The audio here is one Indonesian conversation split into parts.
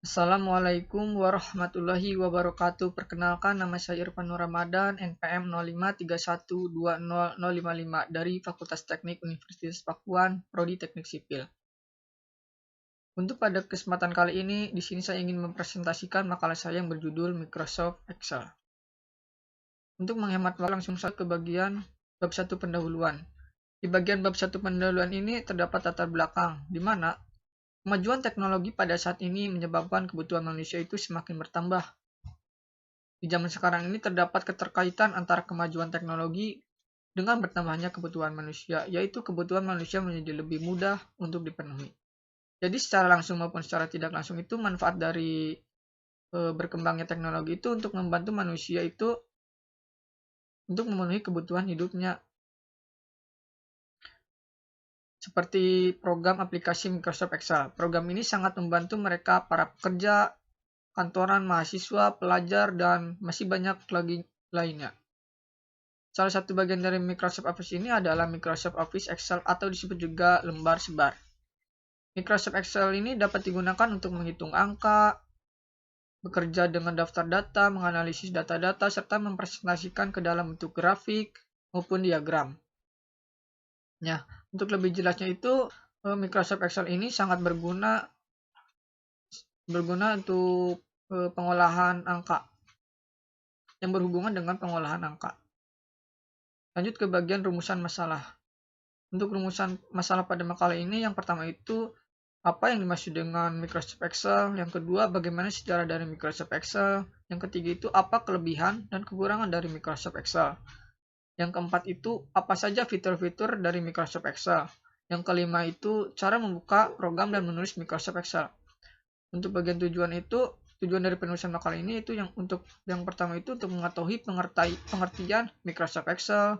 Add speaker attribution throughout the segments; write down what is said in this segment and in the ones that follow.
Speaker 1: Assalamualaikum warahmatullahi wabarakatuh. Perkenalkan, nama saya Irfan Nur Ramadan, NPM 0531200055 dari Fakultas Teknik Universitas Pakuan, Prodi Teknik Sipil. Untuk pada kesempatan kali ini, di sini saya ingin mempresentasikan makalah saya yang berjudul Microsoft Excel. Untuk menghemat waktu, langsung saja ke bagian bab 1 pendahuluan. Di bagian bab 1 pendahuluan ini terdapat latar belakang, di mana kemajuan teknologi pada saat ini menyebabkan kebutuhan manusia itu semakin bertambah. Di zaman sekarang ini terdapat keterkaitan antara kemajuan teknologi dengan bertambahnya kebutuhan manusia, yaitu kebutuhan manusia menjadi lebih mudah untuk dipenuhi. Jadi secara langsung maupun secara tidak langsung itu manfaat dari berkembangnya teknologi itu untuk membantu manusia itu untuk memenuhi kebutuhan hidupnya. Seperti program aplikasi Microsoft Excel. Program ini sangat membantu mereka para pekerja, kantoran, mahasiswa, pelajar, dan masih banyak lagi lainnya. Salah satu bagian dari Microsoft Office ini adalah Microsoft Office Excel atau disebut juga lembar sebar. Microsoft Excel ini dapat digunakan untuk menghitung angka, bekerja dengan daftar data, menganalisis data-data, serta mempresentasikan ke dalam bentuk grafik maupun diagram. Ya, untuk lebih jelasnya itu, Microsoft Excel ini sangat berguna untuk pengolahan angka, yang berhubungan dengan pengolahan angka. Lanjut ke bagian rumusan masalah. Untuk rumusan masalah pada makalah ini, yang pertama itu apa yang dimaksud dengan Microsoft Excel, yang kedua bagaimana sejarah dari Microsoft Excel, yang ketiga itu apa kelebihan dan kekurangan dari Microsoft Excel, yang keempat itu apa saja fitur-fitur dari Microsoft Excel, yang kelima itu cara membuka program dan menulis Microsoft Excel. Untuk bagian tujuan dari penulisan makalah ini itu yang pertama itu untuk mengetahui pengertian Microsoft Excel,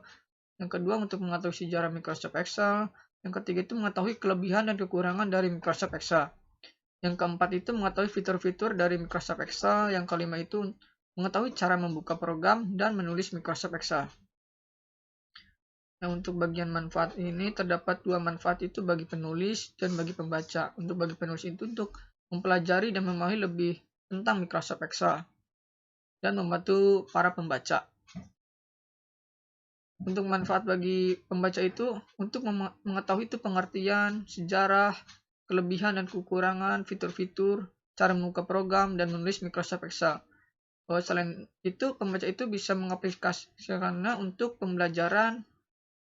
Speaker 1: yang kedua untuk mengetahui sejarah Microsoft Excel, yang ketiga itu mengetahui kelebihan dan kekurangan dari Microsoft Excel, yang keempat itu mengetahui fitur-fitur dari Microsoft Excel, yang kelima itu mengetahui cara membuka program dan menulis Microsoft Excel. Nah, untuk bagian manfaat ini terdapat dua manfaat itu bagi penulis dan bagi pembaca. Untuk bagi penulis itu untuk mempelajari dan memahami lebih tentang Microsoft Excel dan membantu para pembaca. Untuk manfaat bagi pembaca itu untuk mengetahui itu pengertian, sejarah, kelebihan dan kekurangan, fitur-fitur, cara membuka program dan menulis Microsoft Excel. Selain itu, pembaca itu bisa mengaplikasikannya untuk pembelajaran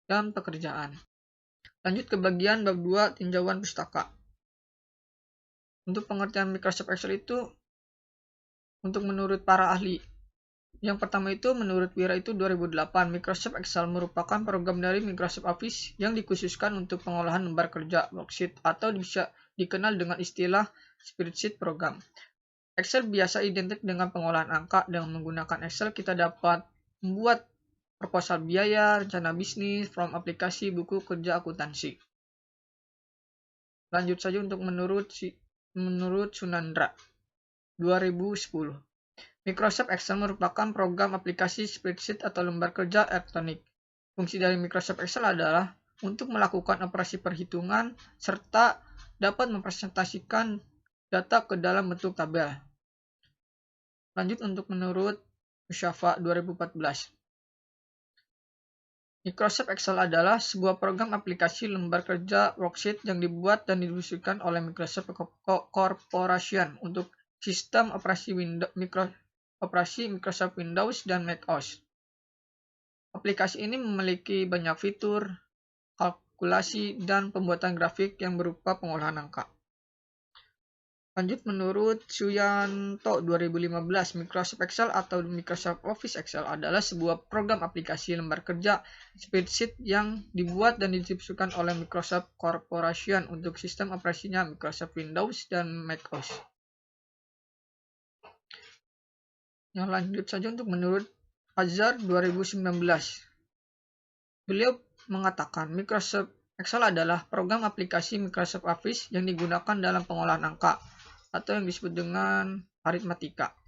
Speaker 1: dan pekerjaan. Lanjut ke bagian bab 2 tinjauan pustaka. Untuk pengertian Microsoft Excel itu untuk menurut para ahli. Yang pertama itu menurut Wira itu 2008, Microsoft Excel merupakan program dari Microsoft Office yang dikhususkan untuk pengolahan lembar kerja worksheet atau bisa dikenal dengan istilah spreadsheet program. Excel biasa identik dengan pengolahan angka. Dengan menggunakan Excel kita dapat membuat proposal biaya, rencana bisnis, form aplikasi, buku kerja akuntansi. Lanjut saja untuk menurut Sunandra 2010. Microsoft Excel merupakan program aplikasi spreadsheet atau lembar kerja elektronik. Fungsi dari Microsoft Excel adalah untuk melakukan operasi perhitungan serta dapat mempresentasikan data ke dalam bentuk tabel. Lanjut untuk menurut Musyafa 2014. Microsoft Excel adalah sebuah program aplikasi lembar kerja worksheet yang dibuat dan didistribusikan oleh Microsoft Corporation untuk sistem operasi Microsoft Windows dan macOS. Aplikasi ini memiliki banyak fitur, kalkulasi, dan pembuatan grafik yang berupa pengolahan angka. Lanjut menurut Suyanto 2015, Microsoft Excel atau Microsoft Office Excel adalah sebuah program aplikasi lembar kerja spreadsheet yang dibuat dan didistribusikan oleh Microsoft Corporation untuk sistem operasinya Microsoft Windows dan macOS. Yang lanjut saja untuk menurut Azhar 2019. Beliau mengatakan Microsoft Excel adalah program aplikasi Microsoft Office yang digunakan dalam pengolahan angka atau yang disebut dengan aritmatika.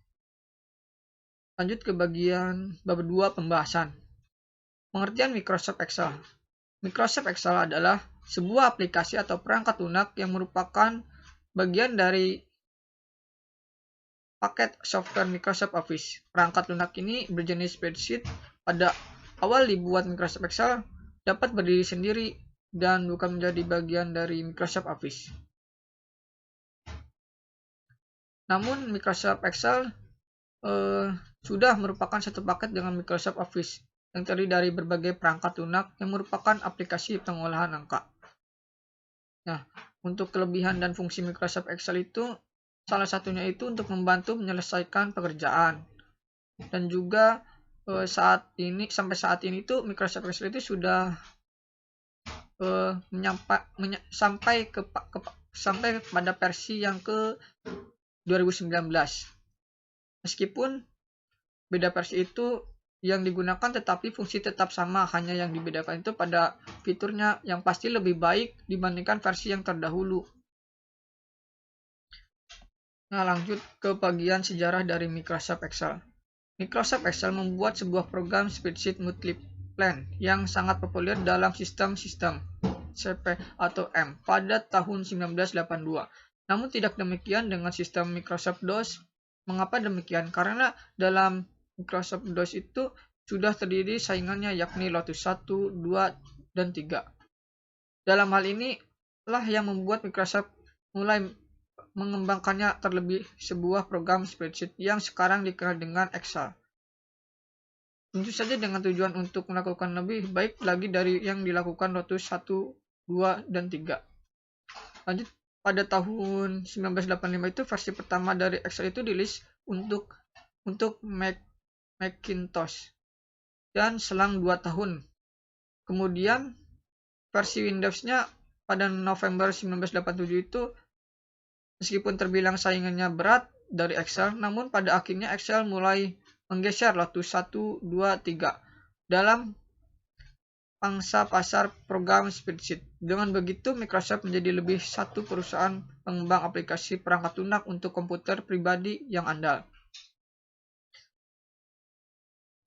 Speaker 1: Lanjut ke bagian bab 2 pembahasan. Pengertian Microsoft Excel. Microsoft Excel adalah sebuah aplikasi atau perangkat lunak yang merupakan bagian dari paket software Microsoft Office. Perangkat lunak ini berjenis spreadsheet pada awal dibuat Microsoft Excel dapat berdiri sendiri dan bukan menjadi bagian dari Microsoft Office. Namun Microsoft Excel sudah merupakan satu paket dengan Microsoft Office yang terdiri dari berbagai perangkat lunak yang merupakan aplikasi pengolahan angka. Nah, untuk kelebihan dan fungsi Microsoft Excel itu salah satunya itu untuk membantu menyelesaikan pekerjaan. Dan juga sampai saat ini tuh Microsoft Excel itu sudah sampai pada versi yang ke 2019. Meskipun beda versi itu yang digunakan tetapi fungsi tetap sama, hanya yang dibedakan itu pada fiturnya yang pasti lebih baik dibandingkan versi yang terdahulu. Nah, lanjut ke bagian sejarah dari Microsoft Excel. Microsoft Excel membuat sebuah program spreadsheet multiplan yang sangat populer dalam sistem-sistem CP atau M pada tahun 1982. Namun tidak demikian dengan sistem Microsoft DOS. Mengapa demikian? Karena dalam Microsoft DOS itu sudah terdiri saingannya yakni Lotus 1, 2, dan 3. Dalam hal ini lah yang membuat Microsoft mulai mengembangkannya terlebih sebuah program spreadsheet yang sekarang dikenal dengan Excel. Tentu saja dengan tujuan untuk melakukan lebih baik lagi dari yang dilakukan Lotus 1, 2, dan 3. Lanjut, pada tahun 1985 itu versi pertama dari Excel itu dirilis untuk Macintosh. Dan selang 2 tahun kemudian versi Windows-nya pada November 1987 itu meskipun terbilang saingannya berat dari Excel, namun pada akhirnya Excel mulai menggeser Lotus 1, 2, 3 dalam pangsa pasar program spreadsheet. Dengan begitu, Microsoft menjadi lebih satu perusahaan pengembang aplikasi perangkat lunak untuk komputer pribadi yang andal.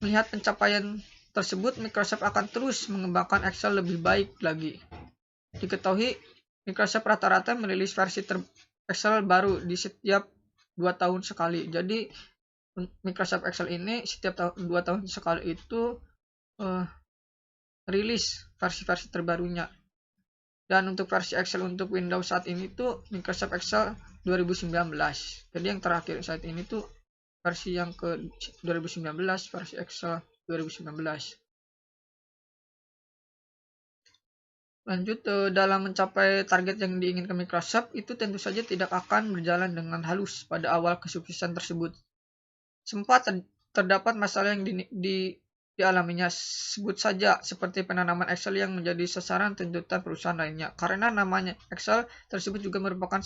Speaker 1: Melihat pencapaian tersebut, Microsoft akan terus mengembangkan Excel lebih baik lagi. Diketahui, Microsoft rata-rata merilis versi Excel baru di setiap 2 tahun sekali. Jadi Microsoft Excel ini setiap 2 tahun sekali itu rilis versi-versi terbarunya. Dan untuk versi Excel untuk Windows saat ini tuh Microsoft Excel 2019. Jadi yang terakhir saat ini tuh versi yang ke 2019, versi Excel 2019. Lanjut, dalam mencapai target yang diinginkan Microsoft itu tentu saja tidak akan berjalan dengan halus pada awal kesuksesan tersebut. Sempat terdapat masalah yang dialaminya, sebut saja seperti penanaman Excel yang menjadi sasaran tuntutan perusahaan lainnya. Karena namanya Excel tersebut juga merupakan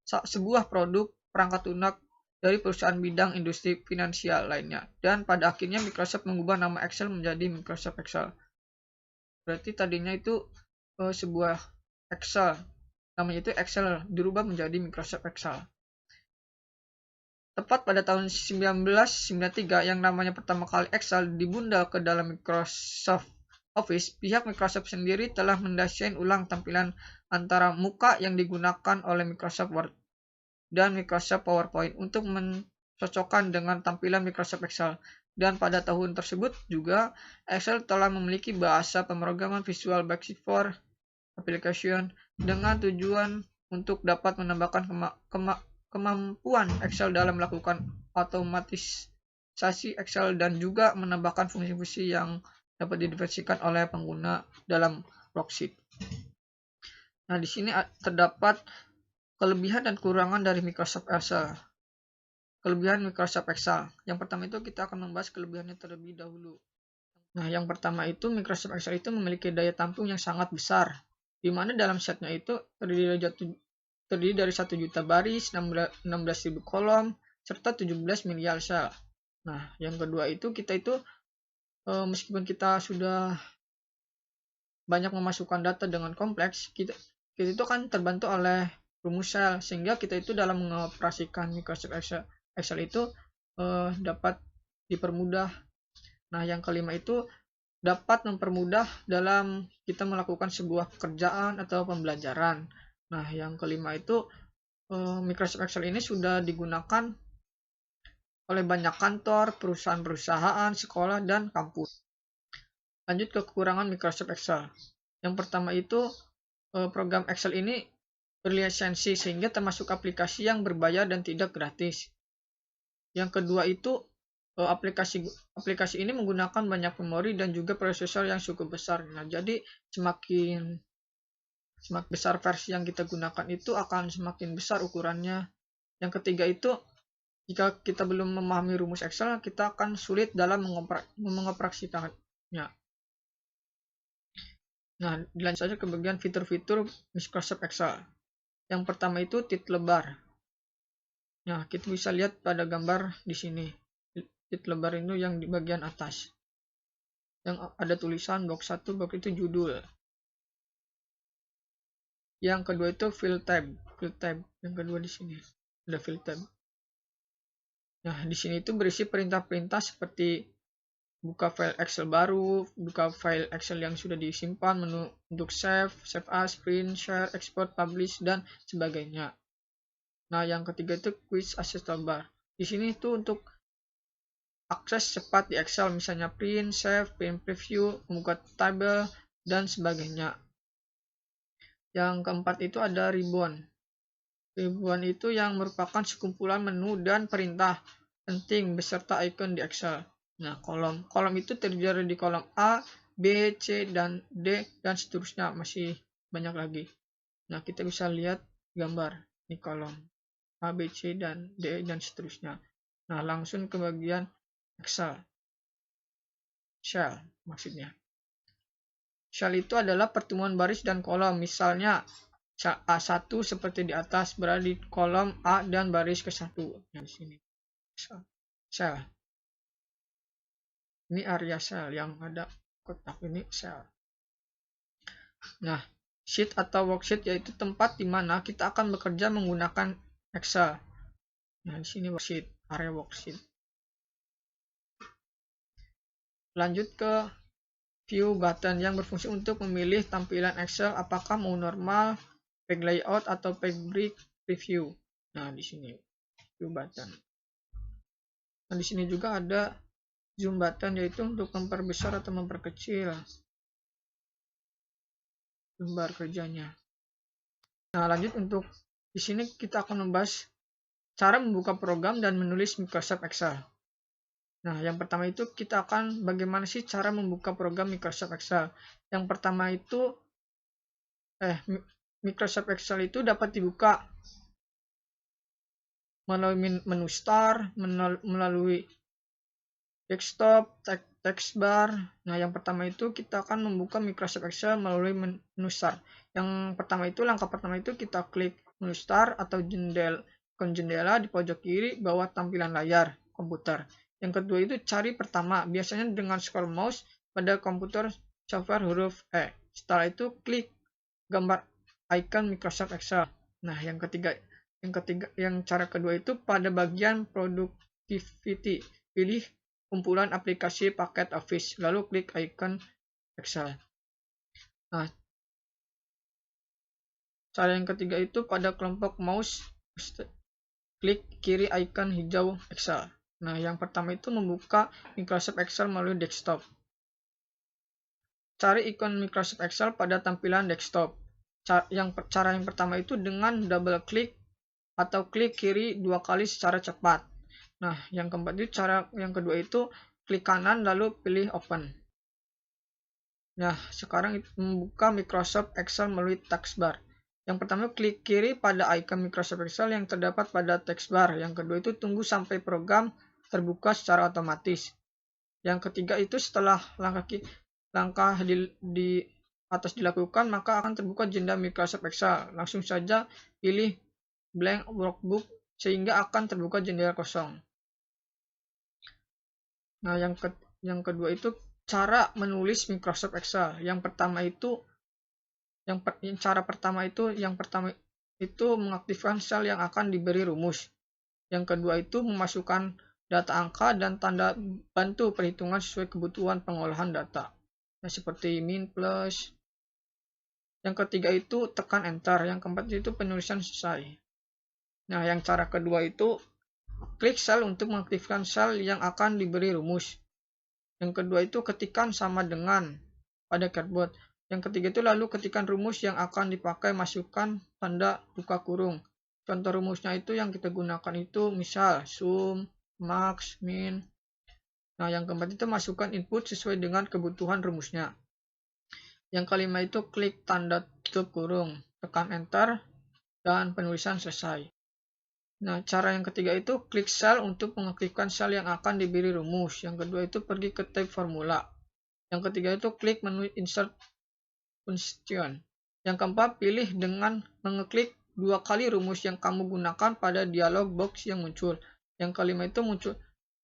Speaker 1: sebuah produk perangkat lunak dari perusahaan bidang industri finansial lainnya. Dan pada akhirnya Microsoft mengubah nama Excel menjadi Microsoft Excel. Berarti tadinya itu sebuah Excel, namanya itu Excel, dirubah menjadi Microsoft Excel. Tepat pada tahun 1993 yang namanya pertama kali Excel dibundal ke dalam Microsoft Office, pihak Microsoft sendiri telah mendesain ulang tampilan antara muka yang digunakan oleh Microsoft Word dan Microsoft PowerPoint untuk mencocokkan dengan tampilan Microsoft Excel. Dan pada tahun tersebut juga Excel telah memiliki bahasa pemrograman Visual Basic for Application dengan tujuan untuk dapat menambahkan kemampuan Excel dalam melakukan otomatisasi Excel dan juga menambahkan fungsi-fungsi yang dapat diversikan oleh pengguna dalam worksheet. Nah, di sini terdapat kelebihan dan kekurangan dari Microsoft Excel. Kelebihan Microsoft Excel. Yang pertama itu kita akan membahas kelebihannya terlebih dahulu. Nah, yang pertama itu Microsoft Excel itu memiliki daya tampung yang sangat besar, di mana dalam setnya itu terdiri dari 1 juta baris, 16.000 kolom, serta 17 miliar sel. Nah, yang kedua itu kita itu meskipun kita sudah banyak memasukkan data dengan kompleks, kita itu kan terbantu oleh rumus sel, sehingga kita itu dalam mengoperasikan Microsoft Excel itu dapat dipermudah. Nah, yang kelima itu dapat mempermudah dalam kita melakukan sebuah pekerjaan atau pembelajaran. Nah, yang kelima itu Microsoft Excel ini sudah digunakan oleh banyak kantor, perusahaan-perusahaan, sekolah, dan kampus. Lanjut ke kekurangan Microsoft Excel. Yang pertama itu program Excel ini berlisensi sehingga termasuk aplikasi yang berbayar dan tidak gratis. Yang kedua itu aplikasi ini menggunakan banyak memori dan juga prosesor yang cukup besar. Nah, jadi semakin besar versi yang kita gunakan itu akan semakin besar ukurannya. Yang ketiga itu jika kita belum memahami rumus Excel, kita akan sulit dalam mengoperasikannya. Nah, dilanjut saja ke bagian fitur-fitur Microsoft Excel. Yang pertama itu titel bar. Nah, kita bisa lihat pada gambar di sini. Titel bar itu yang di bagian atas. Yang ada tulisan box 1, box itu judul. Yang kedua itu fill tab. Yang kedua di sini ada fill tab. Nah, di sini itu berisi perintah-perintah seperti buka file Excel baru, buka file Excel yang sudah disimpan, menu untuk save as, print, share, export, publish, dan sebagainya. Nah, yang ketiga itu quick access toolbar. Di sini itu untuk akses cepat di Excel, misalnya print, save, print preview, membuka table, dan sebagainya. Yang keempat itu ada ribbon. Ribbon itu yang merupakan sekumpulan menu dan perintah penting beserta icon di Excel. Nah, kolom itu terdiri di kolom A, B, C, dan D, dan seterusnya. Masih banyak lagi. Nah, kita bisa lihat gambar di kolom A, B, C, dan D, dan seterusnya. Nah, langsung ke bagian Excel. Shell maksudnya. Shell itu adalah pertemuan baris dan kolom. Misalnya, A1 seperti di atas berada di kolom A dan baris ke-1. Nah, di sini. Sel. Ini area sel yang ada kotak ini sel. Nah, sheet atau worksheet yaitu tempat di mana kita akan bekerja menggunakan Excel. Nah, di sini worksheet, area worksheet. Lanjut ke view button yang berfungsi untuk memilih tampilan Excel apakah mau normal, page layout atau page break preview. Nah, di sini view button. Nah, di sini juga ada zoom button yaitu untuk memperbesar atau memperkecil lembar kerjanya. Nah, lanjut untuk di sini kita akan membahas cara membuka program dan menulis Microsoft Excel. Nah, yang pertama itu kita akan bagaimana sih cara membuka program Microsoft Excel. Yang pertama itu Microsoft Excel itu dapat dibuka melalui menu Start, melalui desktop, text bar. Nah, yang pertama itu kita akan membuka Microsoft Excel melalui menu Start. Yang pertama itu, langkah pertama itu kita klik menu Start atau jendela di pojok kiri bawah tampilan layar komputer. Yang kedua itu cari pertama, biasanya dengan scroll mouse pada komputer software huruf E. Setelah itu klik gambar icon Microsoft Excel. Nah, yang cara kedua itu pada bagian productivity, pilih kumpulan aplikasi paket Office, lalu klik icon Excel. Nah, cara yang ketiga itu pada kelompok mouse, klik kiri icon hijau Excel. Nah, yang pertama itu membuka Microsoft Excel melalui desktop. Cari ikon Microsoft Excel pada tampilan desktop. Cara yang pertama itu dengan double klik atau klik kiri 2 kali secara cepat. Nah, yang keempat itu yang kedua itu klik kanan lalu pilih open. Nah, sekarang membuka Microsoft Excel melalui taskbar. Yang pertama klik kiri pada icon Microsoft Excel yang terdapat pada taskbar. Yang kedua itu tunggu sampai program terbuka secara otomatis. Yang ketiga itu setelah langkah di atas dilakukan, maka akan terbuka jendela Microsoft Excel. Langsung saja pilih blank workbook sehingga akan terbuka jendela kosong. Nah, yang kedua itu cara menulis Microsoft Excel. Yang pertama itu mengaktifkan sel yang akan diberi rumus. Yang kedua itu memasukkan data angka dan tanda bantu perhitungan sesuai kebutuhan pengolahan data. Nah, seperti min plus. Yang ketiga itu tekan enter. Yang keempat itu penulisan selesai. Nah, yang cara kedua itu klik sel untuk mengaktifkan sel yang akan diberi rumus. Yang kedua itu ketikkan sama dengan pada keyboard. Yang ketiga itu lalu ketikkan rumus yang akan dipakai, masukkan tanda buka kurung. Contoh rumusnya itu yang kita gunakan itu misal sum, max, min. Nah, yang keempat itu masukkan input sesuai dengan kebutuhan rumusnya. Yang kelima itu klik tanda tutup kurung, tekan enter, dan penulisan selesai. Nah, cara yang ketiga itu klik sel untuk mengaktifkan sel yang akan diberi rumus. Yang kedua itu pergi ke tab formula. Yang ketiga itu klik menu insert function. Yang keempat, pilih dengan mengeklik 2 kali rumus yang kamu gunakan pada dialog box yang muncul. Yang kelima itu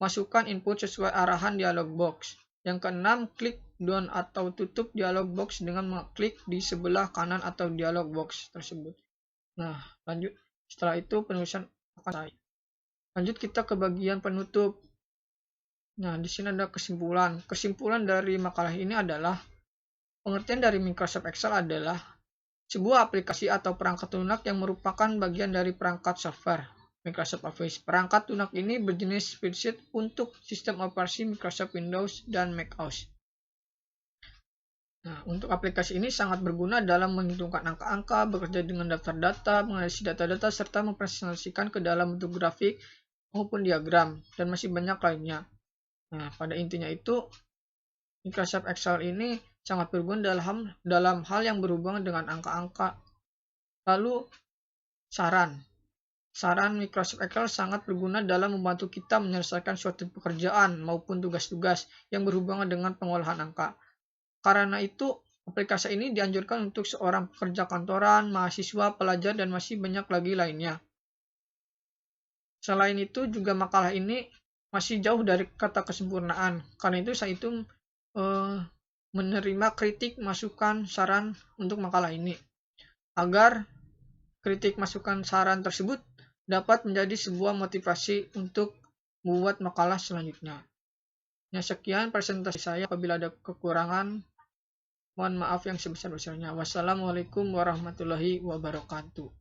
Speaker 1: masukkan input sesuai arahan dialog box. Yang keenam, klik down atau tutup dialog box dengan mengklik di sebelah kanan atau dialog box tersebut. Nah, lanjut. Setelah itu penulisan akan selesai. Lanjut kita ke bagian penutup. Nah, di sini ada kesimpulan. Kesimpulan dari makalah ini adalah pengertian dari Microsoft Excel adalah sebuah aplikasi atau perangkat lunak yang merupakan bagian dari perangkat software Microsoft Office. Perangkat lunak ini berjenis spreadsheet untuk sistem operasi Microsoft Windows dan macOS. Nah, untuk aplikasi ini sangat berguna dalam menghitungkan angka-angka, bekerja dengan daftar data, menganalisis data-data, serta mempresentasikan ke dalam bentuk grafik maupun diagram, dan masih banyak lainnya. Nah, pada intinya itu, Microsoft Excel ini sangat berguna dalam hal yang berhubungan dengan angka-angka. Lalu, saran Microsoft Excel sangat berguna dalam membantu kita menyelesaikan suatu pekerjaan maupun tugas-tugas yang berhubungan dengan pengolahan angka. Karena itu, aplikasi ini dianjurkan untuk seorang pekerja kantoran, mahasiswa, pelajar, dan masih banyak lagi lainnya. Selain itu, juga makalah ini masih jauh dari kata kesempurnaan. Karena itu, saya itu menerima kritik, masukan, saran untuk makalah ini. Agar kritik, masukan, saran tersebut dapat menjadi sebuah motivasi untuk membuat makalah selanjutnya. Nah, sekian presentasi saya. Apabila ada kekurangan, mohon maaf yang sebesar-besarnya. Wassalamualaikum warahmatullahi wabarakatuh.